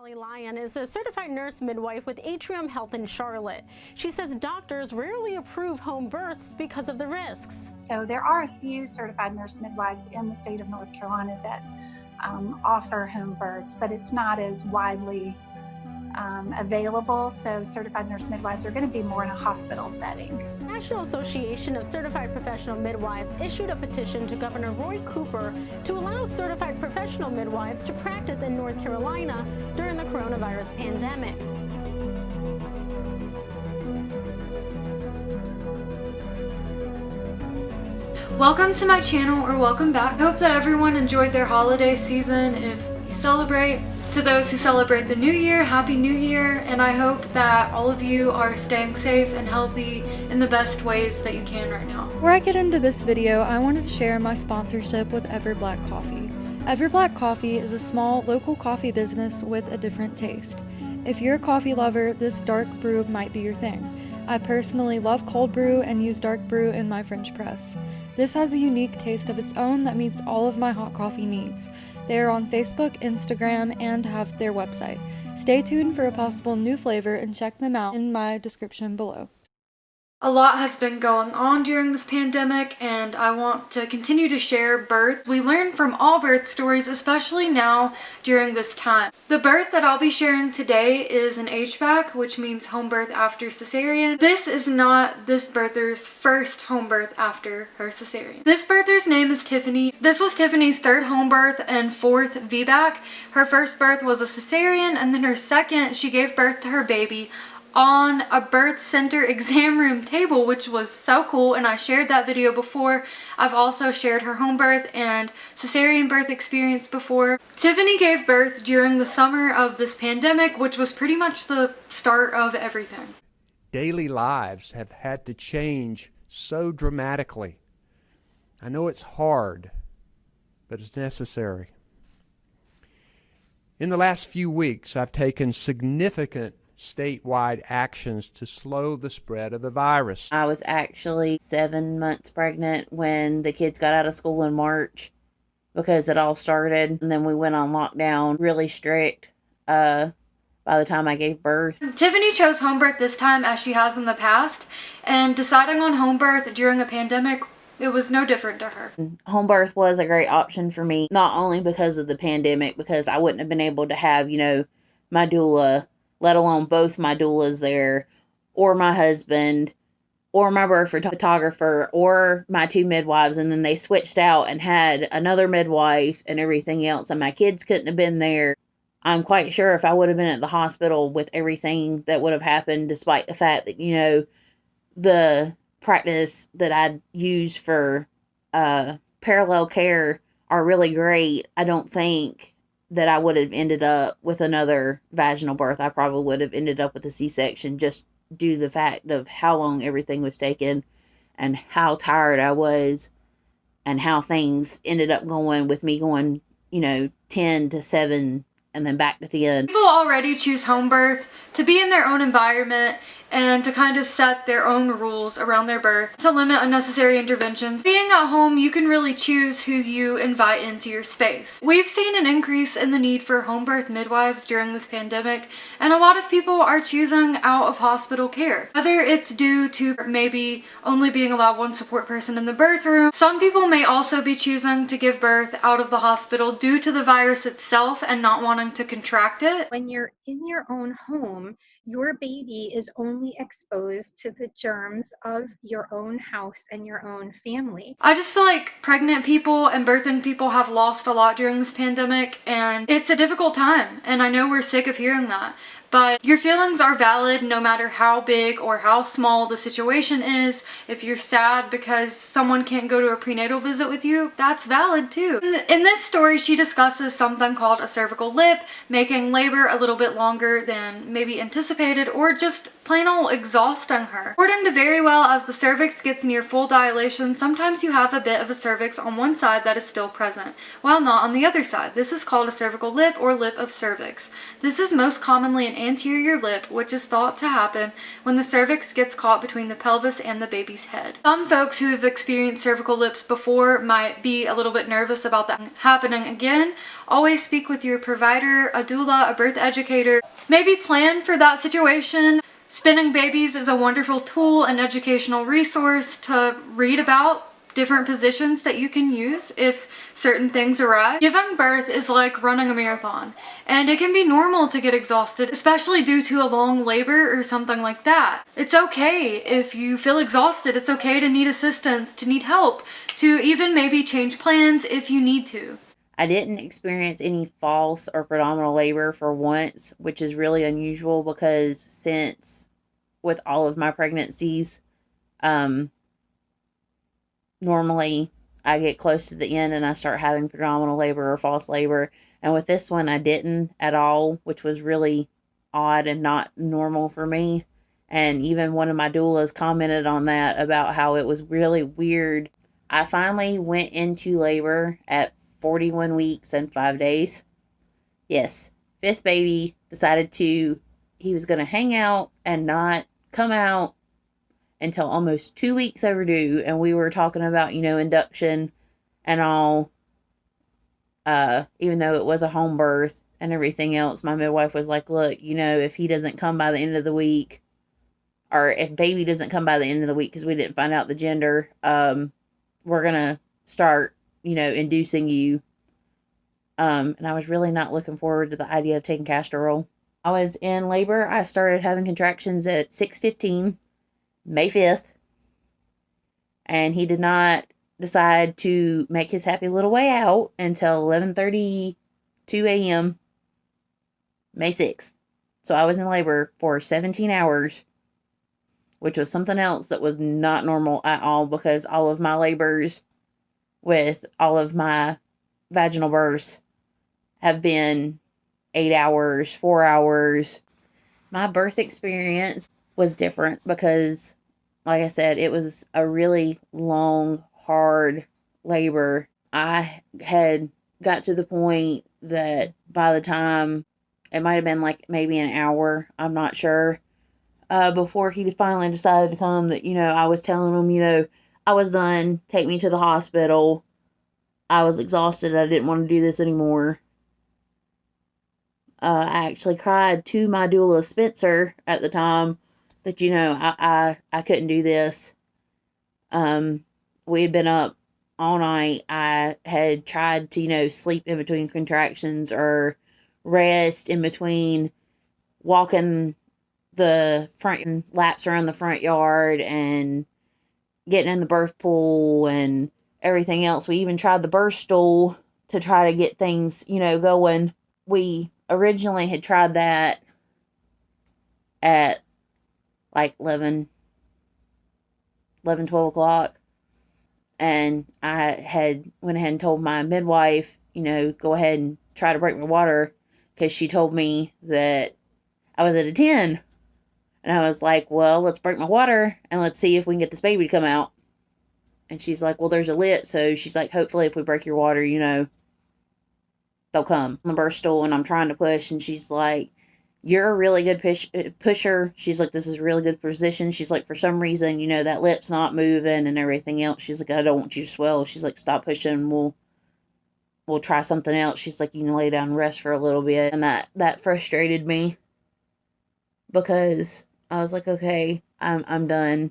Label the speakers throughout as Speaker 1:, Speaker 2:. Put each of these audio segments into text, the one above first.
Speaker 1: Lyon is a certified nurse midwife with Atrium Health in Charlotte. She says doctors rarely approve home births because of the risks.
Speaker 2: So there are a few certified nurse midwives in the state of North Carolina that offer home births, but it's not as widely available. So certified nurse midwives are going to be more in a hospital setting.
Speaker 1: National Association of Certified Professional Midwives issued a petition to Governor Roy Cooper to allow certified professional midwives to practice in North Carolina during the coronavirus pandemic.
Speaker 3: Welcome to my channel, or welcome back. I hope that everyone enjoyed their holiday season. If you celebrate, to those who celebrate the new year, Happy New Year, and I hope that all of you are staying safe and healthy in the best ways that you can right now.
Speaker 4: Before I get into this video, I wanted to share my sponsorship with Everblack Coffee. Everblack Coffee is a small local coffee business with a different taste. If you're a coffee lover, this dark brew might be your thing. I personally love cold brew and use dark brew in my French press. This has a unique taste of its own that meets all of my hot coffee needs. They are on Facebook, Instagram, and have their website. Stay tuned for a possible new flavor and check them out in my description below.
Speaker 3: A lot has been going on during this pandemic, and I want to continue to share births. We learn from all birth stories, especially now during this time. The birth that I'll be sharing today is an HBAC, which means home birth after cesarean. This is not this birther's first home birth after her cesarean. This birther's name is Tiffany. This was Tiffany's third home birth and fourth VBAC. Her first birth was a cesarean, and then her second, she gave birth to her baby on a birth center exam room table, which was so cool, and I shared that video before. I've also shared her home birth and cesarean birth experience before. Tiffany gave birth during the summer of this pandemic, which was pretty much the start of everything.
Speaker 5: Daily lives have had to change so dramatically. I know it's hard, but it's necessary. In the last few weeks, I've taken significant statewide actions to slow the spread of the virus.
Speaker 6: I was actually 7 months pregnant when the kids got out of school in March because it all started, and then we went on lockdown, really strict by the time I gave birth.
Speaker 3: Tiffany chose home birth this time, as she has in the past, and deciding on home birth during a pandemic, it was no different to her.
Speaker 6: Home birth was a great option for me, not only because of the pandemic, because I wouldn't have been able to have, my doula, let alone both my doulas there, or my husband, or my birth photographer, or my two midwives, and then they switched out and had another midwife and everything else, and my kids couldn't have been there. I'm quite sure if I would have been at the hospital with everything that would have happened, despite the fact that, the practice that I'd use for parallel care are really great, I don't think that I would have ended up with another vaginal birth. I probably would have ended up with a C-section, just due to the fact of how long everything was taking and how tired I was and how things ended up going with me going, 10 to 7 and then back to 10.
Speaker 3: People already choose home birth to be in their own environment and to kind of set their own rules around their birth to limit unnecessary interventions. Being at home, you can really choose who you invite into your space. We've seen an increase in the need for home birth midwives during this pandemic, and a lot of people are choosing out of hospital care. Whether it's due to maybe only being allowed one support person in the birth room, some people may also be choosing to give birth out of the hospital due to the virus itself and not wanting to contract it.
Speaker 7: When you're in your own home, your baby is only exposed to the germs of your own house and your own family.
Speaker 3: I just feel like pregnant people and birthing people have lost a lot during this pandemic, and it's a difficult time, and I know we're sick of hearing that. But your feelings are valid no matter how big or how small the situation is. If you're sad because someone can't go to a prenatal visit with you, that's valid too. In this story, she discusses something called a cervical lip, making labor a little bit longer than maybe anticipated, or just plain old exhausting her. According to Verywell, as the cervix gets near full dilation, sometimes you have a bit of a cervix on one side that is still present, while not on the other side. This is called a cervical lip or lip of cervix. This is most commonly an anterior lip, which is thought to happen when the cervix gets caught between the pelvis and the baby's head. Some folks who have experienced cervical lips before might be a little bit nervous about that happening again. Always speak with your provider, a doula, a birth educator. Maybe plan for that situation. Spinning Babies is a wonderful tool and educational resource to read about different positions that you can use if certain things arise. Giving birth is like running a marathon, and it can be normal to get exhausted, especially due to a long labor or something like that. It's okay if you feel exhausted. It's okay to need assistance, to need help, to even maybe change plans if you need to.
Speaker 6: I didn't experience any false or predominant labor for once, which is really unusual because since with all of my pregnancies, normally I get close to the end and I start having predominant labor or false labor. And with this one, I didn't at all, which was really odd and not normal for me. And even one of my doulas commented on that, about how it was really weird. I finally went into labor at 41 weeks and 5 days. Yes, fifth baby decided he was going to hang out and not come out until almost 2 weeks overdue. And we were talking about, induction and all, even though it was a home birth and everything else. My midwife was like, look, if he doesn't come by the end of the week, or if baby doesn't come by the end of the week, because we didn't find out the gender, we're going to start, inducing you. And I was really not looking forward to the idea of taking castor oil. I was in labor. I started having contractions at 6:15, May 5th. And he did not decide to make his happy little way out until 11:32 a.m., May 6th. So I was in labor for 17 hours, which was something else that was not normal at all, because all of my labors with all of my vaginal births have been 8 hours, 4 hours. My birth experience was different because, like I said, it was a really long, hard labor. I had got to the point that by the time, it might have been like maybe an hour, I'm not sure, before he finally decided to come, that, I was telling him, I was done, take me to the hospital. I was exhausted. I didn't want to do this anymore. I actually cried to my doula, Spencer, at the time, that, I couldn't do this. We had been up all night. I had tried to, sleep in between contractions or rest in between walking the front laps around the front yard and getting in the birth pool and everything else. We even tried the birth stool to try to get things, going. We originally had tried that at like 12 o'clock. And I had went ahead and told my midwife, go ahead and try to break my water, because she told me that I was at a 10. And I was like, well, let's break my water and let's see if we can get this baby to come out. And she's like, well, there's a lip. So she's like, hopefully if we break your water, they'll come on the birth stool. And I'm trying to push. And she's like, you're a really good pusher. She's like, this is a really good position. She's like, for some reason, that lip's not moving and everything else. She's like, I don't want you to swell. She's like, stop pushing. We'll try something else. She's like, you can lay down and rest for a little bit. And that frustrated me, because I was like, okay, I'm done.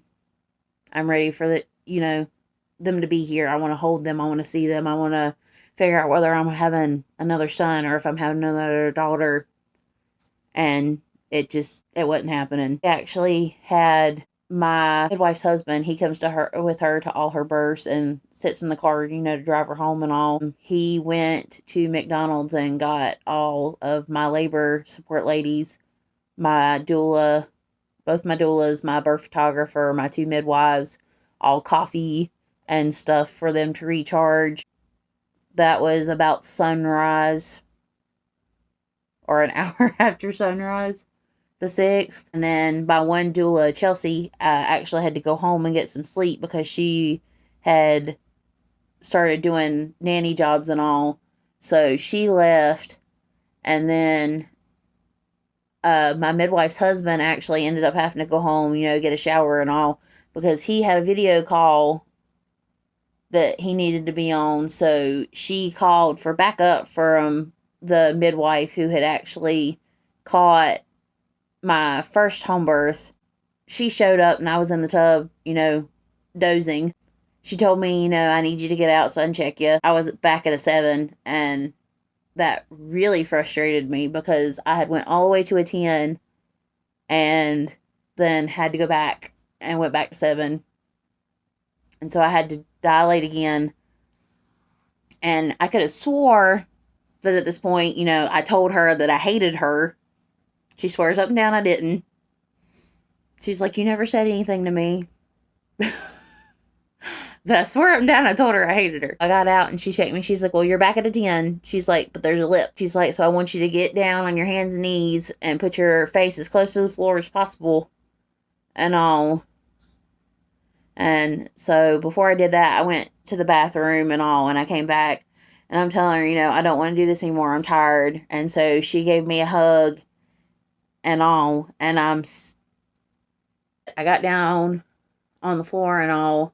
Speaker 6: I'm ready for them to be here. I want to hold them. I want to see them. I want to figure out whether I'm having another son or if I'm having another daughter. And it wasn't happening. I actually had my midwife's husband, he comes with her to all her births and sits in the car, to drive her home and all. He went to McDonald's and got all of my labor support ladies, my doula, both my doulas, my birth photographer, my 2 midwives, all coffee and stuff for them to recharge. That was about sunrise, or an hour after sunrise, the 6th. And then by one doula, Chelsea, actually had to go home and get some sleep because she had started doing nanny jobs and all. So she left, and then my midwife's husband actually ended up having to go home, get a shower and all, because he had a video call that he needed to be on. So she called for backup from the midwife who had actually caught my first home birth. She showed up and I was in the tub, dozing. She told me, I need you to get out so I can check you. I was back at a 7, and that really frustrated me because I had went all the way to a 10 and then had to go back and went back to 7. And so I had to dilate again. And I could have swore that at this point, I told her that I hated her. She swears up and down I didn't. She's like, you never said anything to me. But I swear up and down I told her I hated her. I got out and she checked me. She's like, well, you're back at a 10. She's like, but there's a lip. She's like, so I want you to get down on your hands and knees and put your face as close to the floor as possible and all. And so before I did that, I went to the bathroom and all, and I came back and I'm telling her, I don't want to do this anymore. I'm tired. And so she gave me a hug and all, and I got down on the floor and all,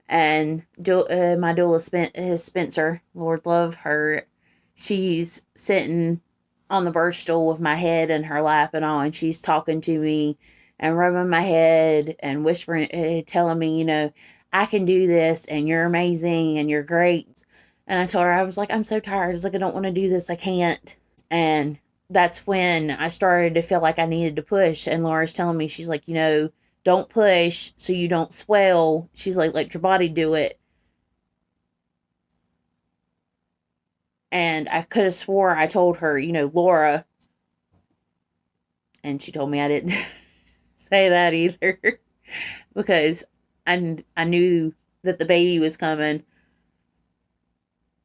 Speaker 6: and my doula Spencer, Lord love her, she's sitting on the birth stool with my head in her lap and all, and she's talking to me and rubbing my head and whispering, telling me, I can do this and you're amazing and you're great. And I told her, I was like, I'm so tired. I was like, I don't want to do this. I can't. And that's when I started to feel like I needed to push. And Laura's telling me, she's like, don't push so you don't swell. She's like, let your body do it. And I could have swore I told her, Laura. And she told me I didn't say that either. Because I knew that the baby was coming.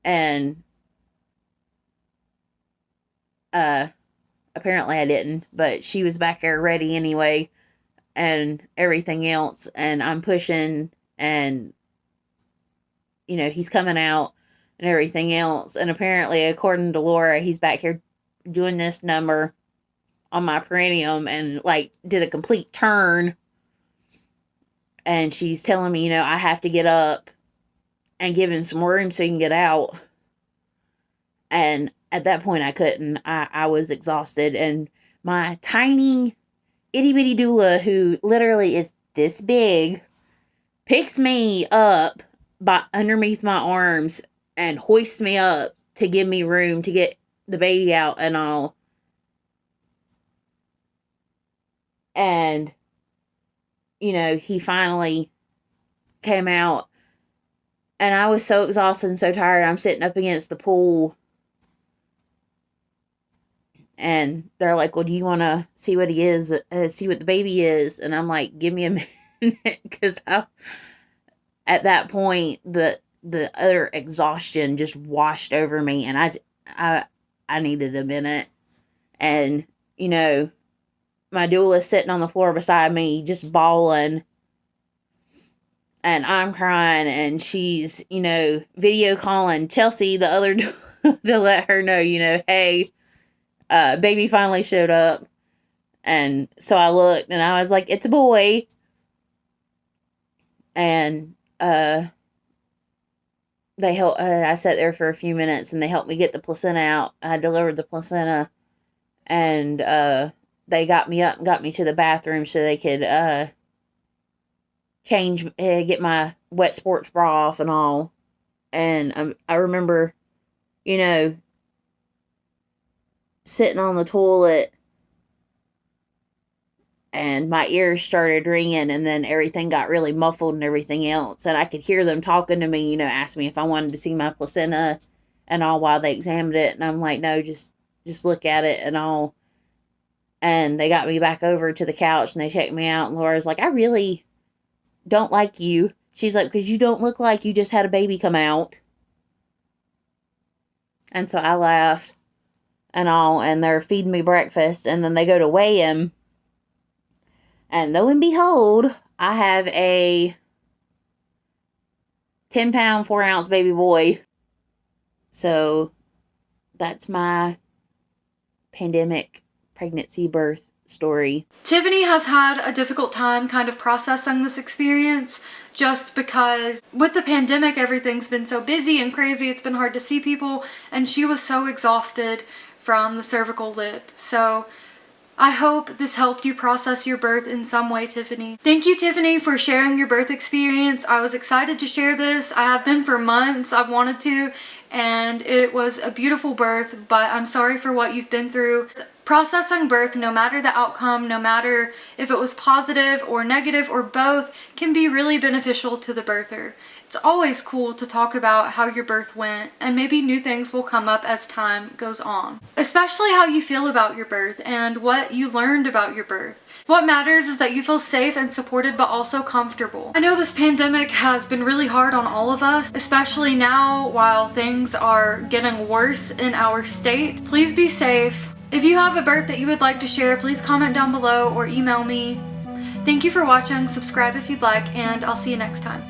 Speaker 6: And apparently I didn't. But she was back there ready anyway. And everything else. And I'm pushing. And, he's coming out. And everything else. And apparently, according to Laura, he's back here doing this number on my perineum and did a complete turn. And she's telling me, I have to get up and give him some room so he can get out. And at that point I couldn't. I was exhausted. And my tiny itty bitty doula, who literally is this big, picks me up by underneath my arms and hoists me up to give me room to get the baby out and all. And, he finally came out. And I was so exhausted and so tired. I'm sitting up against the pool. And they're like, well, do you want to see what he is? See what the baby is? And I'm like, give me a minute. Because at that point, the other exhaustion just washed over me. And I needed a minute. And, my doula sitting on the floor beside me, just bawling. And I'm crying. And she's, video calling Chelsea, the other doula, to let her know, hey, baby finally showed up. And so I looked and I was like, it's a boy. And, they helped, I sat there for a few minutes and they helped me get the placenta out. I delivered the placenta and, they got me up and got me to the bathroom so they could, change, get my wet sports bra off and all. And, I remember, sitting on the toilet and my ears started ringing and then everything got really muffled and everything else. And I could hear them talking to me, asking me if I wanted to see my placenta and all while they examined it. And I'm like, no, just look at it and all. And they got me back over to the couch and they checked me out. And Laura's like, I really don't like you. She's like, because you don't look like you just had a baby come out. And so I laughed and all. And they're feeding me breakfast. And then they go to weigh him. And lo and behold, I have a 10-pound, 4-ounce baby boy. So that's my pandemic pregnancy, birth story.
Speaker 3: Tiffany has had a difficult time kind of processing this experience just because with the pandemic everything's been so busy and crazy, it's been hard to see people, and she was so exhausted from the cervical lip. So I hope this helped you process your birth in some way, Tiffany. Thank you, Tiffany, for sharing your birth experience. I was excited to share this. I have been for months. I've wanted to, and it was a beautiful birth, but I'm sorry for what you've been through. Processing birth, no matter the outcome, no matter if it was positive or negative or both, can be really beneficial to the birther. It's always cool to talk about how your birth went, and maybe new things will come up as time goes on. Especially how you feel about your birth and what you learned about your birth. What matters is that you feel safe and supported, but also comfortable. I know this pandemic has been really hard on all of us, especially now while things are getting worse in our state. Please be safe. If you have a birth that you would like to share, please comment down below or email me. Thank you for watching, subscribe if you'd like, and I'll see you next time.